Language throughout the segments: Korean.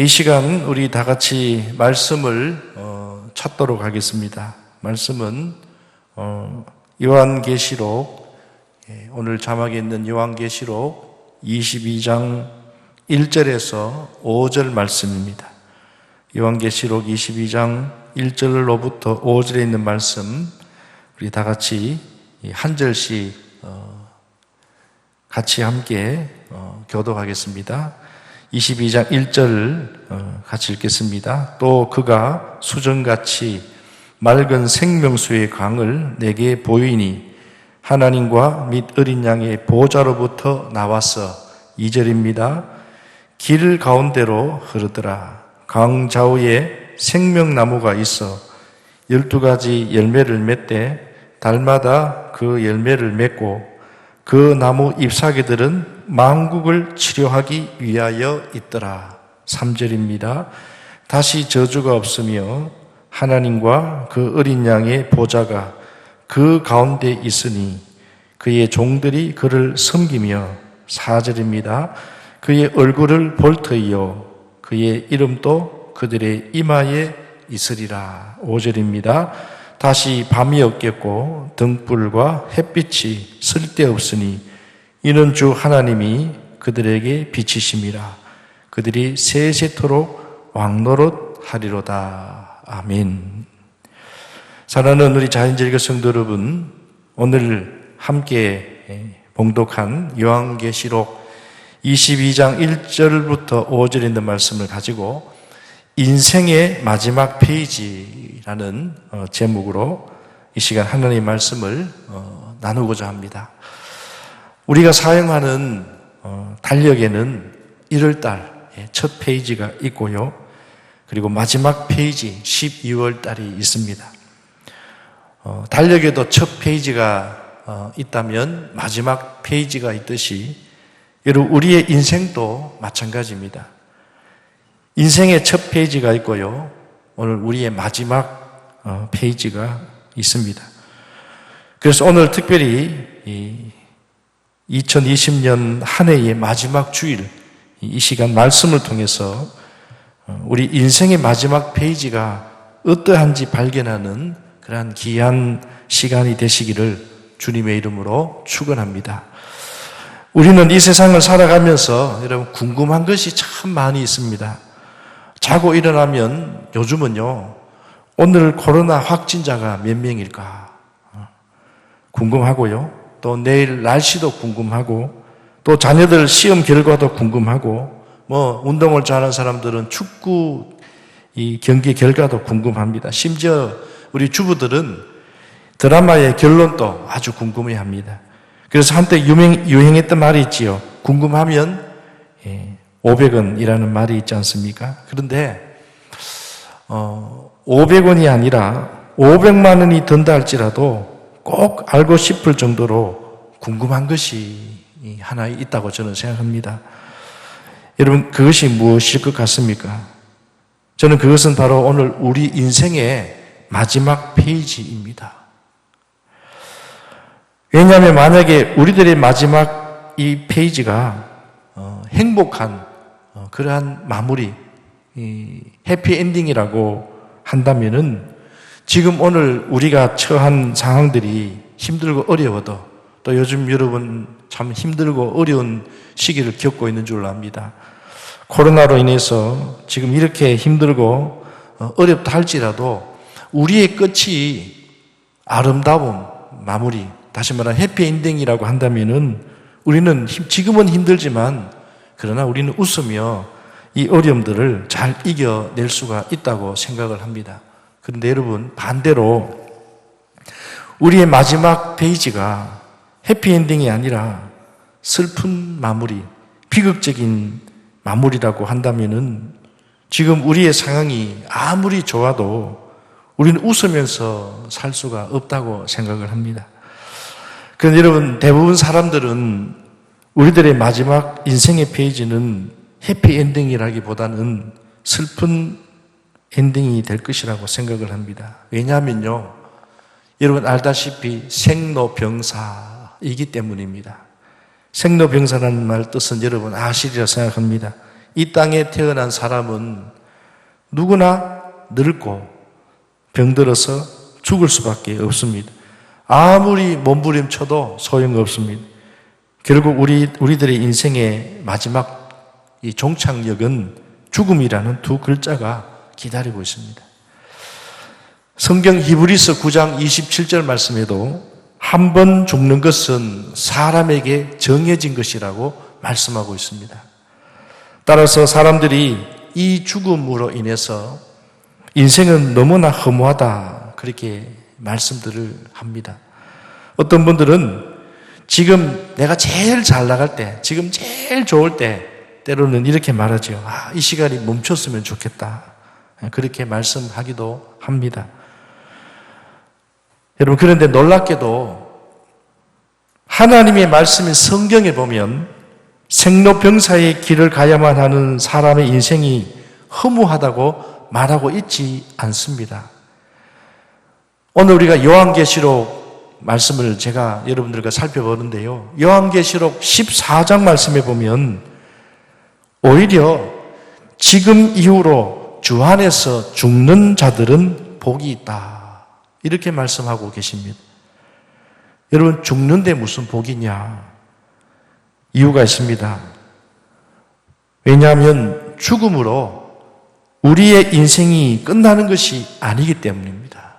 이 시간 우리 다 같이 말씀을 찾도록 하겠습니다. 말씀은 요한계시록, 오늘 자막에 있는 요한계시록 22장 1절에서 5절 말씀입니다. 요한계시록 22장 1절로부터 5절에 있는 말씀, 우리 다 같이 한 절씩 같이 함께 교독하겠습니다. 22장 1절 같이 읽겠습니다. 또 그가 수정같이 맑은 생명수의 강을 내게 보이니 하나님과 및 어린 양의 보좌로부터 나와서 2절입니다. 길 가운데로 흐르더라. 강 좌우에 생명나무가 있어 12가지 열매를 맺되 달마다 그 열매를 맺고 그 나무 잎사귀들은 만국을 치료하기 위하여 있더라. 3절입니다. 다시 저주가 없으며 하나님과 그 어린 양의 보좌가 그 가운데 있으니 그의 종들이 그를 섬기며 4절입니다. 그의 얼굴을 볼 터이요 그의 이름도 그들의 이마에 있으리라. 5절입니다. 다시 밤이 없겠고 등불과 햇빛이 쓸데없으니 이는 주 하나님이 그들에게 비치심이라. 그들이 세세토록 왕노릇하리로다. 아멘. 사랑하는 우리 자연절교 성도 여러분, 오늘 함께 봉독한 요한계시록 22장 1절부터 5절에 있는 말씀을 가지고 인생의 마지막 페이지라는 제목으로 이 시간 하나님의 말씀을 나누고자 합니다. 우리가 사용하는 달력에는 1월달 첫 페이지가 있고요. 그리고 마지막 페이지 12월 달이 있습니다. 달력에도 첫 페이지가 있다면 마지막 페이지가 있듯이 여러분 우리의 인생도 마찬가지입니다. 인생의 첫 페이지가 있고요. 오늘 우리의 마지막 페이지가 있습니다. 그래서 오늘 특별히 2020년 한 해의 마지막 주일 이 시간 말씀을 통해서 우리 인생의 마지막 페이지가 어떠한지 발견하는 그러한 귀한 시간이 되시기를 주님의 이름으로 축원합니다. 우리는 이 세상을 살아가면서 여러분 궁금한 것이 참 많이 있습니다. 자고 일어나면 요즘은요, 오늘 코로나 확진자가 몇 명일까 궁금하고요. 또 내일 날씨도 궁금하고, 또 자녀들 시험 결과도 궁금하고, 운동을 좋아하는 사람들은 축구 이 경기 결과도 궁금합니다. 심지어 우리 주부들은 드라마의 결론도 아주 궁금해 합니다. 그래서 한때 유행했던 말이 있지요. 궁금하면 500원이라는 말이 있지 않습니까? 그런데 500원이 아니라 500만 원이 든다 할지라도 꼭 알고 싶을 정도로 궁금한 것이 하나 있다고 저는 생각합니다. 여러분, 그것이 무엇일 것 같습니까? 저는 그것은 바로 오늘 우리 인생의 마지막 페이지입니다. 왜냐하면 만약에 우리들의 마지막 이 페이지가 행복한 그러한 마무리, 해피엔딩이라고 한다면은 지금 오늘 우리가 처한 상황들이 힘들고 어려워도 또 요즘 여러분 참 힘들고 어려운 시기를 겪고 있는 줄 압니다. 코로나로 인해서 지금 이렇게 힘들고 어렵다 할지라도 우리의 끝이 아름다운 마무리, 다시 말하면 해피엔딩이라고 한다면은 우리는 지금은 힘들지만 그러나 우리는 웃으며 이 어려움들을 잘 이겨낼 수가 있다고 생각을 합니다. 그런데 여러분 반대로 우리의 마지막 페이지가 해피엔딩이 아니라 슬픈 마무리, 비극적인 마무리라고 한다면은 지금 우리의 상황이 아무리 좋아도 우리는 웃으면서 살 수가 없다고 생각을 합니다. 그런데 여러분 대부분 사람들은 우리들의 마지막 인생의 페이지는 해피엔딩이라기보다는 슬픈 엔딩이 될 것이라고 생각을 합니다. 왜냐하면요, 여러분 알다시피 생로병사이기 때문입니다. 생로병사라는 말 뜻은 여러분 아시리라 생각합니다. 이 땅에 태어난 사람은 누구나 늙고 병들어서 죽을 수밖에 없습니다. 아무리 몸부림쳐도 소용없습니다. 결국 우리들의 인생의 마지막 이 종착역은 죽음이라는 두 글자가 기다리고 있습니다. 성경 히브리서 9장 27절 말씀에도 한 번 죽는 것은 사람에게 정해진 것이라고 말씀하고 있습니다. 따라서 사람들이 이 죽음으로 인해서 인생은 너무나 허무하다 그렇게 말씀들을 합니다. 어떤 분들은 지금 내가 제일 잘 나갈 때, 지금 제일 좋을 때 때로는 이렇게 말하죠. 이 시간이 멈췄으면 좋겠다. 그렇게 말씀하기도 합니다. 여러분, 그런데 놀랍게도 하나님의 말씀인 성경에 보면 생로병사의 길을 가야만 하는 사람의 인생이 허무하다고 말하고 있지 않습니다. 오늘 우리가 요한계시록 말씀을 제가 여러분들과 살펴보는데요. 요한계시록 14장 말씀에 보면 오히려 지금 이후로 주 안에서 죽는 자들은 복이 있다. 이렇게 말씀하고 계십니다. 여러분, 죽는데 무슨 복이냐? 이유가 있습니다. 왜냐하면 죽음으로 우리의 인생이 끝나는 것이 아니기 때문입니다.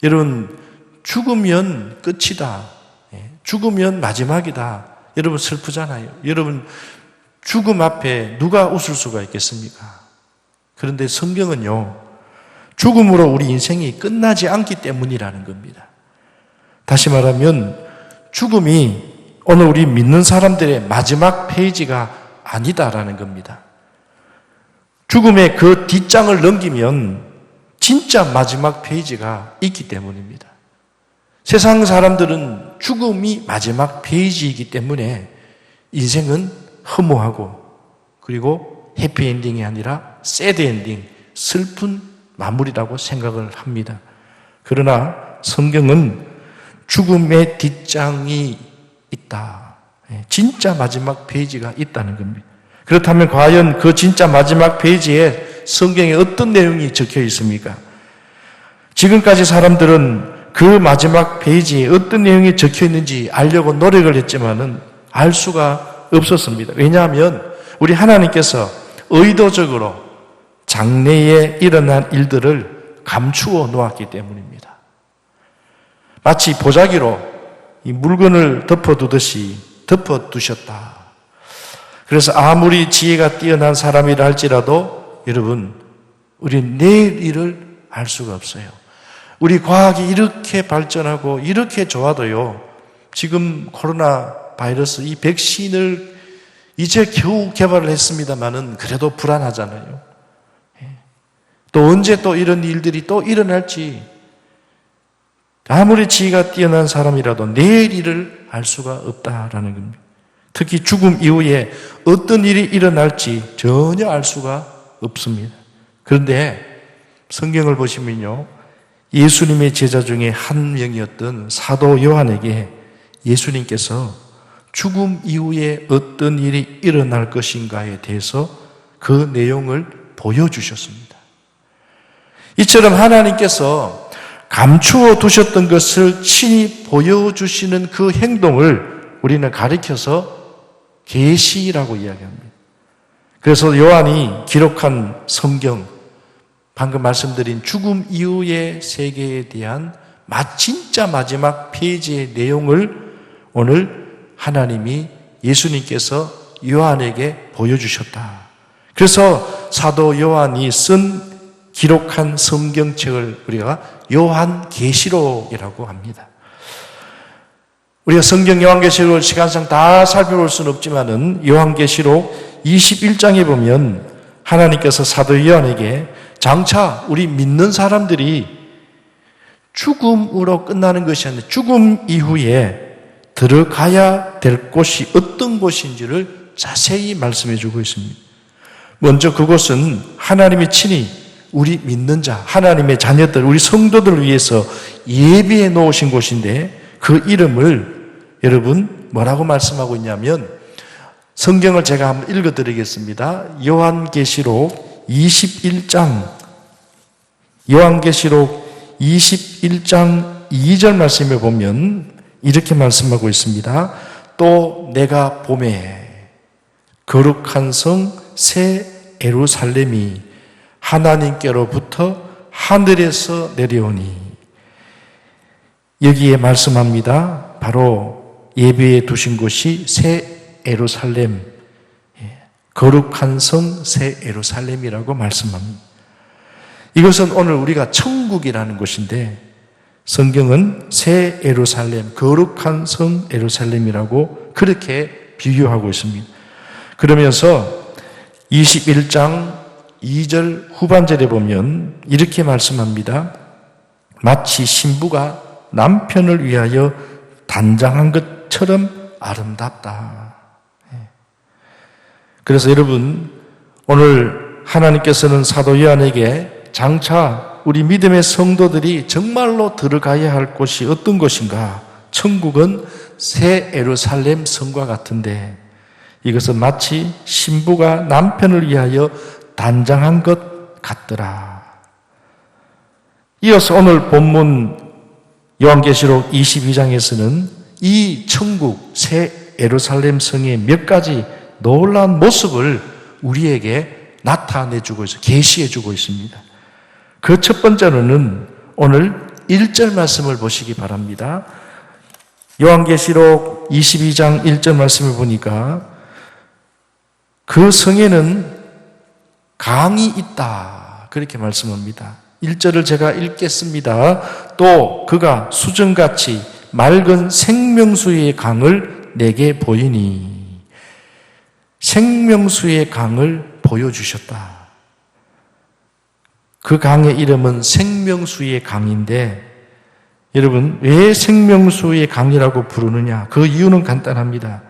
여러분, 죽으면 끝이다. 죽으면 마지막이다. 여러분, 슬프잖아요. 여러분, 죽음 앞에 누가 웃을 수가 있겠습니까? 그런데 성경은요, 죽음으로 우리 인생이 끝나지 않기 때문이라는 겁니다. 다시 말하면 죽음이 오늘 우리 믿는 사람들의 마지막 페이지가 아니다라는 겁니다. 죽음의 그 뒷장을 넘기면 진짜 마지막 페이지가 있기 때문입니다. 세상 사람들은 죽음이 마지막 페이지이기 때문에 인생은 허무하고 그리고 해피엔딩이 아니라 새드엔딩, 슬픈 마무리라고 생각을 합니다. 그러나 성경은 죽음의 뒷장이 있다. 진짜 마지막 페이지가 있다는 겁니다. 그렇다면 과연 그 진짜 마지막 페이지에 성경에 어떤 내용이 적혀 있습니까? 지금까지 사람들은 그 마지막 페이지에 어떤 내용이 적혀 있는지 알려고 노력을 했지만은 알 수가 없었습니다. 왜냐하면 우리 하나님께서 의도적으로 장래에 일어난 일들을 감추어 놓았기 때문입니다. 마치 보자기로 이 물건을 덮어두듯이 덮어두셨다. 그래서 아무리 지혜가 뛰어난 사람이라 할지라도 여러분, 우리는 내일 일을 알 수가 없어요. 우리 과학이 이렇게 발전하고 이렇게 좋아도요, 지금 코로나 바이러스 이 백신을 이제 겨우 개발을 했습니다만은 그래도 불안하잖아요. 또 언제 또 이런 일들이 또 일어날지, 아무리 지혜가 뛰어난 사람이라도 내일 일을 알 수가 없다라는 겁니다. 특히 죽음 이후에 어떤 일이 일어날지 전혀 알 수가 없습니다. 그런데 성경을 보시면요, 예수님의 제자 중에 한 명이었던 사도 요한에게 예수님께서 죽음 이후에 어떤 일이 일어날 것인가에 대해서 그 내용을 보여주셨습니다. 이처럼 하나님께서 감추어 두셨던 것을 친히 보여주시는 그 행동을 우리는 가리켜서 계시라고 이야기합니다. 그래서 요한이 기록한 성경, 방금 말씀드린 죽음 이후의 세계에 대한 진짜 마지막 페이지의 내용을 오늘 하나님이 예수님께서 요한에게 보여주셨다. 그래서 사도 요한이 기록한 성경책을 우리가 요한계시록이라고 합니다. 우리가 성경 요한계시록을 시간상 다 살펴볼 수는 없지만은 요한계시록 21장에 보면 하나님께서 사도 요한에게 장차 우리 믿는 사람들이 죽음으로 끝나는 것이 아니라 죽음 이후에 들어가야 될 곳이 어떤 곳인지를 자세히 말씀해 주고 있습니다. 먼저 그곳은 하나님이 친히 우리 믿는 자, 하나님의 자녀들, 우리 성도들을 위해서 예비해 놓으신 곳인데 그 이름을 여러분 뭐라고 말씀하고 있냐면 성경을 제가 한번 읽어드리겠습니다. 요한계시록 21장 2절 말씀에 보면 이렇게 말씀하고 있습니다. 또 내가 보매 거룩한 성 새 예루살렘이 하나님께로부터 하늘에서 내려오니, 여기에 말씀합니다. 바로 예배에 두신 곳이 새 예루살렘, 거룩한 성 새 예루살렘이라고 말씀합니다. 이것은 오늘 우리가 천국이라는 곳인데, 성경은 새 예루살렘, 거룩한 성 예루살렘이라고 그렇게 비유하고 있습니다. 그러면서 21장 2절 후반절에 보면 이렇게 말씀합니다. 마치 신부가 남편을 위하여 단장한 것처럼 아름답다. 그래서 여러분, 오늘 하나님께서는 사도 요한에게 장차 우리 믿음의 성도들이 정말로 들어가야 할 곳이 어떤 곳인가? 천국은 새 예루살렘 성과 같은데, 이것은 마치 신부가 남편을 위하여 단장한 것 같더라. 이어서 오늘 본문 요한계시록 22장에서는 이 천국 새 예루살렘 성의 몇 가지 놀라운 모습을 우리에게 나타내주고 있어요. 계시해주고 있습니다. 그 첫 번째로는 오늘 1절 말씀을 보시기 바랍니다. 요한계시록 22장 1절 말씀을 보니까 그 성에는 강이 있다, 그렇게 말씀합니다. 1절을 제가 읽겠습니다. 또 그가 수정같이 맑은 생명수의 강을 내게 보이니, 생명수의 강을 보여주셨다. 그 강의 이름은 생명수의 강인데, 여러분, 왜 생명수의 강이라고 부르느냐? 그 이유는 간단합니다.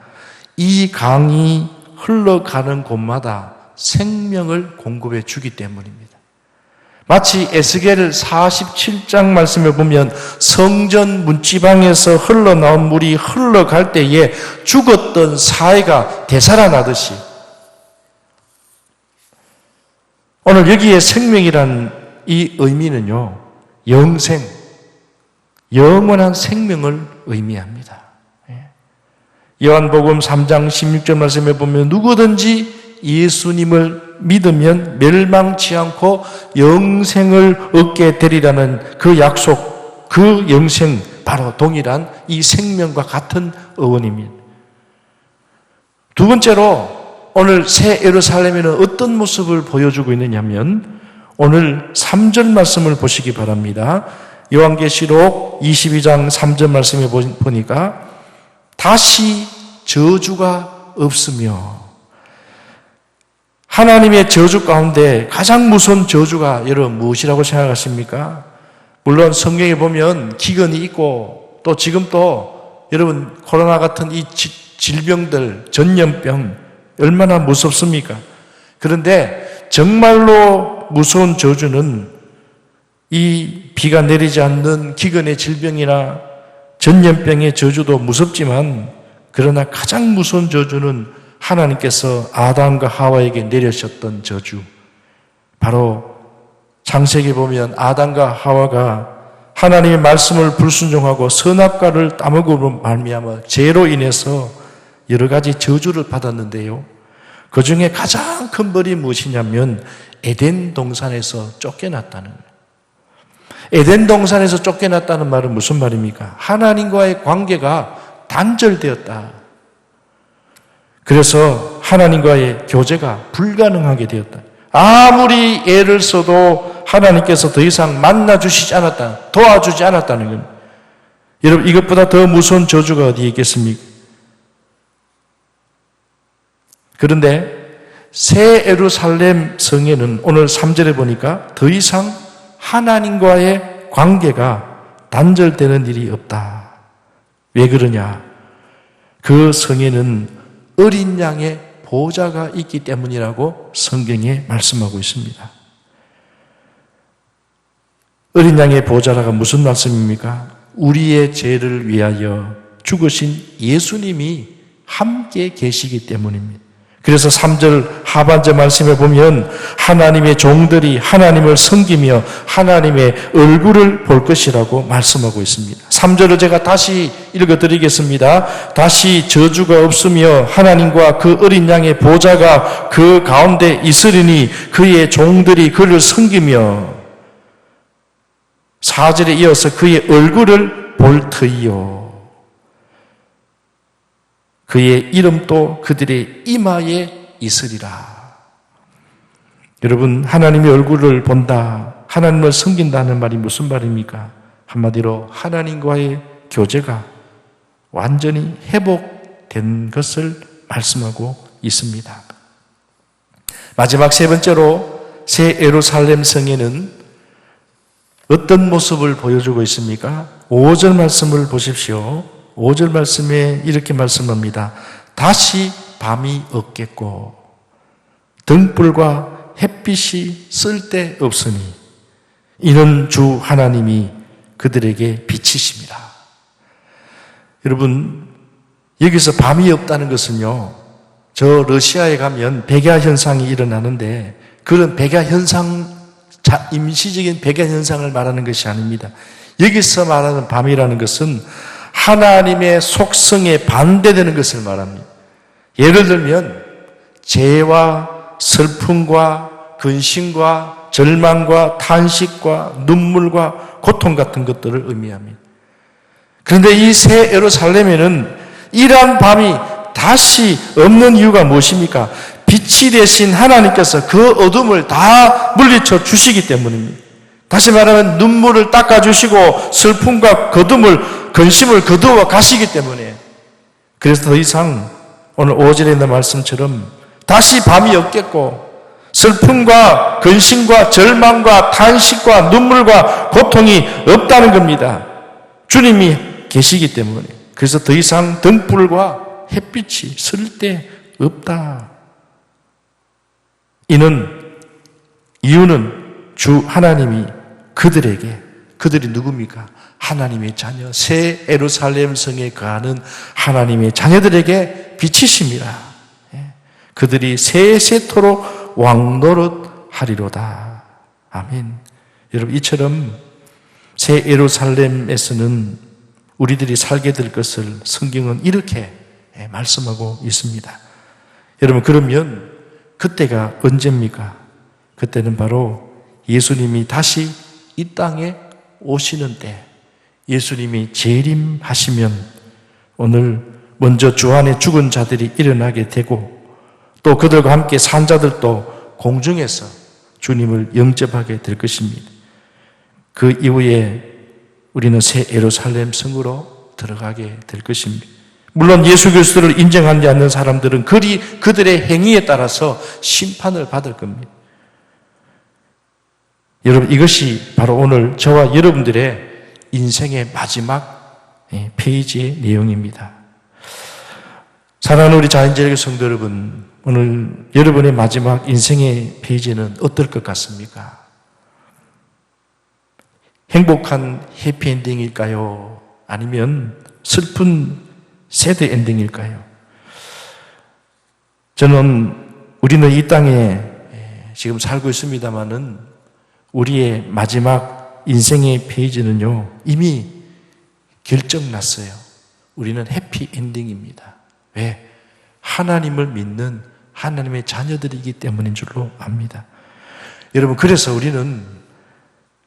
이 강이 흘러가는 곳마다 생명을 공급해 주기 때문입니다. 마치 에스겔 47장 말씀에 보면 성전 문지방에서 흘러나온 물이 흘러갈 때에 죽었던 사회가 되살아나듯이, 오늘 여기에 생명이란 이 의미는요, 영생, 영원한 생명을 의미합니다. 요한복음 3장 16절 말씀에 보면 누구든지 예수님을 믿으면 멸망치 않고 영생을 얻게 되리라는 그 약속, 그 영생, 바로 동일한 이 생명과 같은 어원입니다. 두 번째로 오늘 새 예루살렘에는 어떤 모습을 보여주고 있느냐면, 오늘 3절 말씀을 보시기 바랍니다. 요한계시록 22장 3절 말씀에 보니까 다시 저주가 없으며, 하나님의 저주 가운데 가장 무서운 저주가 여러분 무엇이라고 생각하십니까? 물론 성경에 보면 기근이 있고, 또 지금 또 여러분 코로나 같은 이 질병들, 전염병 얼마나 무섭습니까? 그런데 정말로 무서운 저주는 이 비가 내리지 않는 기근의 질병이나 전염병의 저주도 무섭지만, 그러나 가장 무서운 저주는 하나님께서 아담과 하와에게 내리셨던 저주, 바로 창세기 보면 아담과 하와가 하나님의 말씀을 불순종하고 선악과를 따먹음으로 말미암아 죄로 인해서 여러 가지 저주를 받았는데요, 그 중에 가장 큰 벌이 무엇이냐면 에덴 동산에서 쫓겨났다는 거예요. 에덴 동산에서 쫓겨났다는 말은 무슨 말입니까? 하나님과의 관계가 단절되었다. 그래서 하나님과의 교제가 불가능하게 되었다. 아무리 애를 써도 하나님께서 더 이상 만나주시지 않았다, 도와주지 않았다는 겁니다. 여러분, 이것보다 더 무서운 저주가 어디에 있겠습니까? 그런데 새 예루살렘 성에는 오늘 3절에 보니까 더 이상 하나님과의 관계가 단절되는 일이 없다. 왜 그러냐? 그 성에는 어린 양의 보좌가 있기 때문이라고 성경에 말씀하고 있습니다. 어린 양의 보좌라가 무슨 말씀입니까? 우리의 죄를 위하여 죽으신 예수님이 함께 계시기 때문입니다. 그래서 3절 하반절 말씀에 보면 하나님의 종들이 하나님을 섬기며 하나님의 얼굴을 볼 것이라고 말씀하고 있습니다. 3절을 제가 다시 읽어드리겠습니다. 다시 저주가 없으며 하나님과 그 어린 양의 보좌가 그 가운데 있으리니 그의 종들이 그를 섬기며 4절에 이어서 그의 얼굴을 볼 터이요. 그의 이름도 그들의 이마에 있으리라. 여러분, 하나님의 얼굴을 본다, 하나님을 섬긴다는 말이 무슨 말입니까? 한마디로 하나님과의 교제가 완전히 회복된 것을 말씀하고 있습니다. 마지막 세 번째로 새 예루살렘 성에는 어떤 모습을 보여주고 있습니까? 5절 말씀을 보십시오. 5절 말씀에 이렇게 말씀합니다. 다시 밤이 없겠고 등불과 햇빛이 쓸데없으니 이는 주 하나님이 그들에게 빛이십니다. 여러분, 여기서 밤이 없다는 것은요, 저 러시아에 가면 백야 현상이 일어나는데 그런 백야 현상, 임시적인 백야 현상을 말하는 것이 아닙니다. 여기서 말하는 밤이라는 것은 하나님의 속성에 반대되는 것을 말합니다. 예를 들면 재와 슬픔과 근심과 절망과 탄식과 눈물과 고통 같은 것들을 의미합니다. 그런데 이 새 예루살렘에는 이러한 밤이 다시 없는 이유가 무엇입니까? 빛이 되신 하나님께서 그 어둠을 다 물리쳐 주시기 때문입니다. 다시 말하면 눈물을 닦아주시고 슬픔과 근심을 거두어 가시기 때문에, 그래서 더 이상 오늘 5절에 있는 말씀처럼 다시 밤이 없겠고 슬픔과 근심과 절망과 탄식과 눈물과 고통이 없다는 겁니다. 주님이 계시기 때문에. 그래서 더 이상 등불과 햇빛이 쓸데없다. 이유는 주 하나님이 그들이 누굽니까? 하나님의 자녀, 새 예루살렘 성에 거하는 하나님의 자녀들에게 빛이십니다. 그들이 세세토록 왕노릇 하리로다. 아멘. 여러분, 이처럼 새 예루살렘에서는 우리들이 살게 될 것을 성경은 이렇게 말씀하고 있습니다. 여러분, 그러면 그때가 언제입니까? 그때는 바로 예수님이 다시 이 땅에 오시는 때, 예수님이 재림하시면 오늘 먼저 주 안에 죽은 자들이 일어나게 되고 또 그들과 함께 산 자들도 공중에서 주님을 영접하게 될 것입니다. 그 이후에 우리는 새 예루살렘 성으로 들어가게 될 것입니다. 물론 예수 그리스도를 인정하지 않는 사람들은 그들의 행위에 따라서 심판을 받을 겁니다. 여러분, 이것이 바로 오늘 저와 여러분들의 인생의 마지막 페이지의 내용입니다. 사랑하는 우리 자연제일교 성도 여러분, 오늘 여러분의 마지막 인생의 페이지는 어떨 것 같습니까? 행복한 해피엔딩일까요? 아니면 슬픈 새드 엔딩일까요? 우리는 이 땅에 지금 살고 있습니다마는 우리의 마지막 인생의 페이지는요, 이미 결정났어요. 우리는 해피엔딩입니다. 왜? 하나님을 믿는 하나님의 자녀들이기 때문인 줄로 압니다. 여러분, 그래서 우리는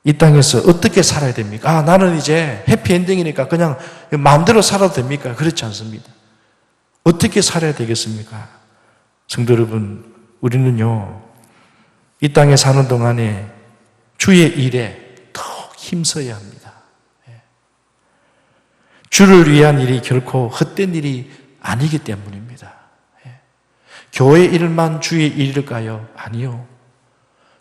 이 땅에서 어떻게 살아야 됩니까? 나는 이제 해피엔딩이니까 그냥 마음대로 살아도 됩니까? 그렇지 않습니다. 어떻게 살아야 되겠습니까? 성도 여러분, 우리는요, 이 땅에 사는 동안에 주의 일에 더 힘써야 합니다. 주를 위한 일이 결코 헛된 일이 아니기 때문입니다. 교회 일만 주의 일일까요? 아니요.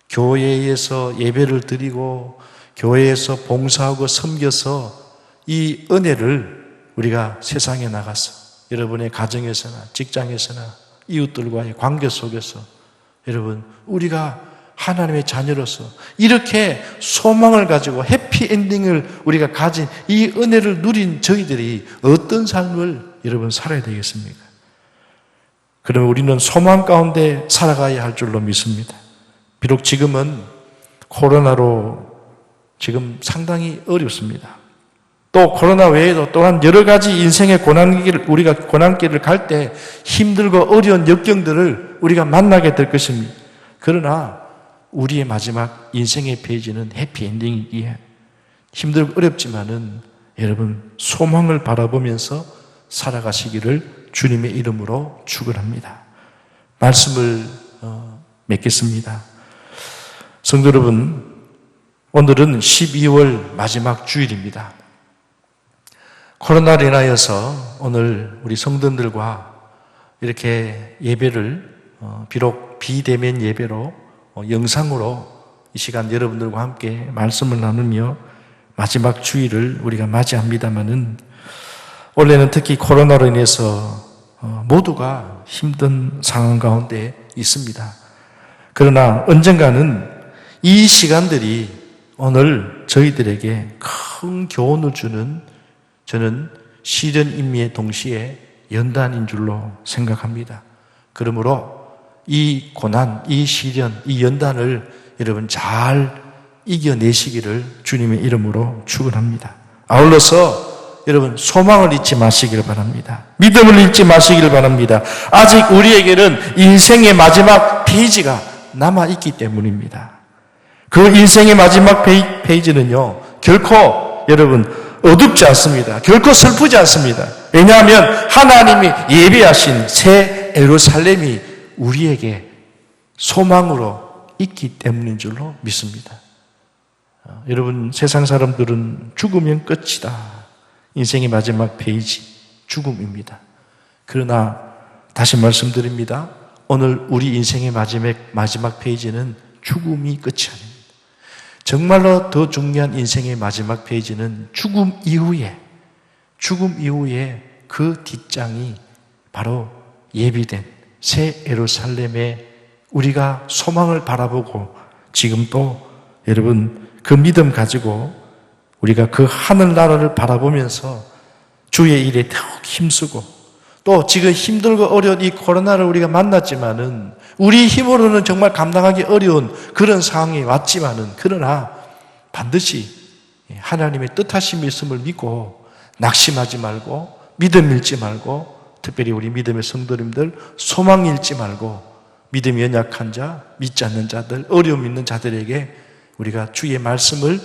교회에서 예배를 드리고 교회에서 봉사하고 섬겨서 이 은혜를 우리가 세상에 나가서 여러분의 가정에서나 직장에서나 이웃들과의 관계 속에서 여러분, 우리가 하나님의 자녀로서 이렇게 소망을 가지고 해피엔딩을 우리가 가진 이 은혜를 누린 저희들이 어떤 삶을 여러분 살아야 되겠습니까? 그러면 우리는 소망 가운데 살아가야 할 줄로 믿습니다. 비록 지금은 코로나로 지금 상당히 어렵습니다. 또 코로나 외에도 또한 여러 가지 인생의 고난길을, 우리가 고난길을 갈 때 힘들고 어려운 역경들을 우리가 만나게 될 것입니다. 그러나 우리의 마지막 인생의 페이지는 해피엔딩이기에 힘들고 어렵지만은 여러분 소망을 바라보면서 살아가시기를 주님의 이름으로 축원합니다. 말씀을 맺겠습니다. 성도 여러분, 오늘은 12월 마지막 주일입니다. 코로나로 인하여서 오늘 우리 성도들과 이렇게 예배를 비록 비대면 예배로 영상으로 이 시간 여러분들과 함께 말씀을 나누며 마지막 주일을 우리가 맞이합니다마는 원래는 특히 코로나로 인해서 모두가 힘든 상황 가운데 있습니다. 그러나 언젠가는 이 시간들이 오늘 저희들에게 큰 교훈을 주는 저는 시련인미의 동시에 연단인 줄로 생각합니다. 그러므로 이 고난, 이 시련, 이 연단을 여러분 잘 이겨내시기를 주님의 이름으로 축원합니다. 아울러서 여러분 소망을 잊지 마시기를 바랍니다. 믿음을 잊지 마시기를 바랍니다. 아직 우리에게는 인생의 마지막 페이지가 남아있기 때문입니다. 그 인생의 마지막 페이지는요 결코 여러분 어둡지 않습니다. 결코 슬프지 않습니다. 왜냐하면 하나님이 예비하신 새 예루살렘이 우리에게 소망으로 있기 때문인 줄로 믿습니다. 여러분 세상 사람들은 죽으면 끝이다. 인생의 마지막 페이지 죽음입니다. 그러나 다시 말씀드립니다. 오늘 우리 인생의 마지막 페이지는 죽음이 끝이 아닙니다. 정말로 더 중요한 인생의 마지막 페이지는 죽음 이후에 그 뒷장이 바로 예비된 새 예루살렘에 우리가 소망을 바라보고 지금 또 여러분 그 믿음 가지고 우리가 그 하늘나라를 바라보면서 주의 일에 더욱 힘쓰고 또 지금 힘들고 어려운 이 코로나를 우리가 만났지만은 우리 힘으로는 정말 감당하기 어려운 그런 상황이 왔지만은 그러나 반드시 하나님의 뜻하심이 있음을 믿고 낙심하지 말고 믿음 잃지 말고 특별히 우리 믿음의 성도님들 소망 잃지 말고 믿음이 연약한 자, 믿지 않는 자들, 어려움 있는 자들에게 우리가 주의 말씀을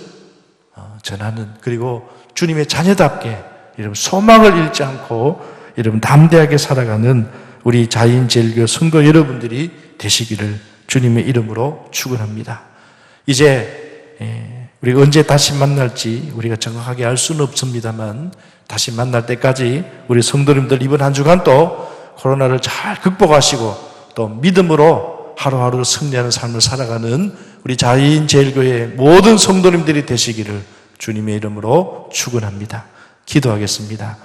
전하는 그리고 주님의 자녀답게 여러분 소망을 잃지 않고 여러분 담대하게 살아가는 우리 자인제일교 성도 여러분들이 되시기를 주님의 이름으로 축원합니다. 이제 우리가 언제 다시 만날지 우리가 정확하게 알 수는 없습니다만 다시 만날 때까지 우리 성도님들 이번 한 주간 또 코로나를 잘 극복하시고 또 믿음으로 하루하루 승리하는 삶을 살아가는 우리 자인제일교회의 모든 성도님들이 되시기를 주님의 이름으로 축원합니다. 기도하겠습니다.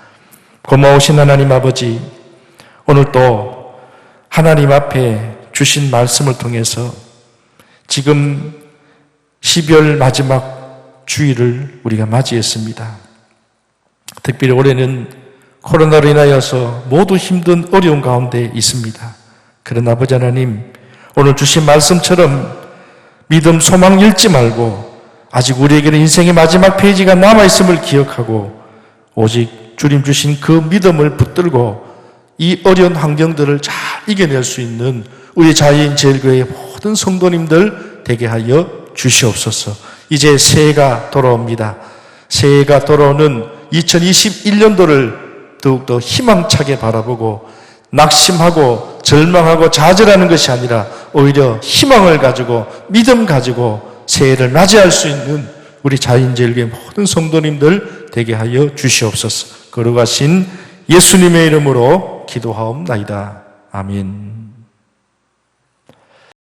고마우신 하나님 아버지, 오늘 또 하나님 앞에 주신 말씀을 통해서 지금 12월 마지막 주일을 우리가 맞이했습니다. 특별히 올해는 코로나로 인하여서 모두 힘든 어려운 가운데 있습니다. 그러나 아버지 하나님, 오늘 주신 말씀처럼 믿음, 소망 잃지 말고 아직 우리에게는 인생의 마지막 페이지가 남아있음을 기억하고 오직 주님 주신 그 믿음을 붙들고 이 어려운 환경들을 잘 이겨낼 수 있는 우리 자인제일교회의 모든 성도님들 되게 하여 주시옵소서. 이제 새해가 돌아옵니다. 새해가 돌아오는 2021년도를 더욱더 희망차게 바라보고 낙심하고 절망하고 좌절하는 것이 아니라 오히려 희망을 가지고 믿음 가지고 새해를 맞이할 수 있는 우리 자인제일교회 모든 성도님들 되게 하여 주시옵소서. 거룩하신 예수님의 이름으로 기도하옵나이다. 아멘.